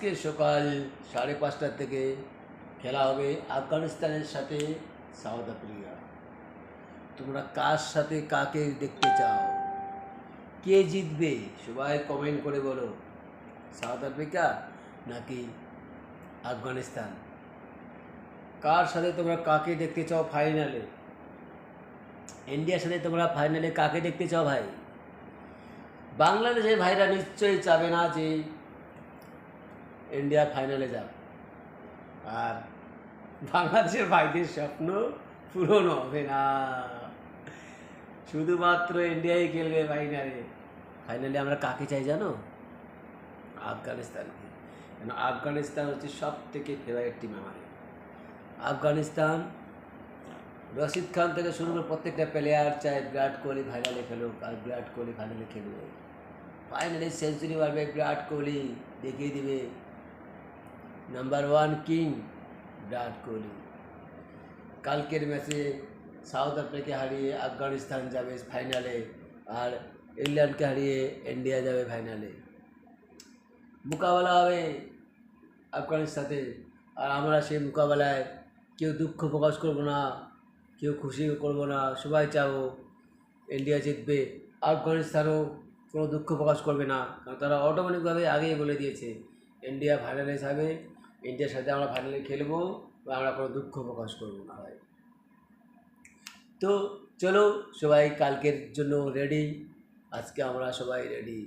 আজকে সকাল 5:30 থেকে খেলা হবে আফগানিস্তানের সাথে সাউথ আফ্রিকা। তোমরা কার সাথে কাকে দেখতে চাও, কে জিতবে? সবাই কমেন্ট করে বলো, সাউথ আফ্রিকা নাকি আফগানিস্তান? কার সাথে তোমরা কাকে দেখতে চাও ফাইনালে? ইন্ডিয়ার সাথে তোমরা ফাইনালে কাকে দেখতে চাও ভাই? বাংলাদেশের ভাইরা নিশ্চয়ই চাবে না যে ইন্ডিয়া ফাইনালে যাক, আর বাংলাদেশের ভাইদের স্বপ্ন পূরণ হবে না। শুধুমাত্র ইন্ডিয়াই খেলবে ফাইনালে। ফাইনালে আমরা কাকে চাই জানো? আফগানিস্তানকে। কেন আফগানিস্তান হচ্ছে সব থেকে ফেভারিট টিম আমাদের। আফগানিস্তান রশিদ খান থেকে শুরু করে প্রত্যেকটা প্লেয়ার চায় বিরাট কোহলি ফাইনালে খেলুক, আর বিরাট কোহলি ফাইনালে খেলবে। ফাইনালে সেঞ্চুরি মারবে বিরাট কোহলি, দেখিয়ে দিবে নাম্বার 1 কিং বিরাট কোহলি। কালকের ম্যাচে সাউথ আফ্রিকা হারিয়ে আফগানিস্তান যাবে ফাইনালে, আর ইংল্যান্ডকে হারিয়ে ইন্ডিয়া যাবে ফাইনালে। মোকাবেলা হবে আফগানিস্তানের সাথে, আর আমরা সেই মোকাবেলায় কেউ দুঃখ প্রকাশ করবো না, কেউ খুশি করবো না, সবাই চাবো ইন্ডিয়া জিতবে। আফগানিস্তানও কোনো দুঃখ প্রকাশ করবে না, কারণ তারা অটোমেটিকভাবে আগেই বলে দিয়েছে ইন্ডিয়া ফাইনালে যাবে, ইন্ডিয়ার সাথে আমরা ফাইনালে খেলবো, বা আমরা কোনো দুঃখ প্রকাশ করবো না ভাই। তো চলো সবাই কালকের জন্য রেডি, আজকে আমরা সবাই রেডি।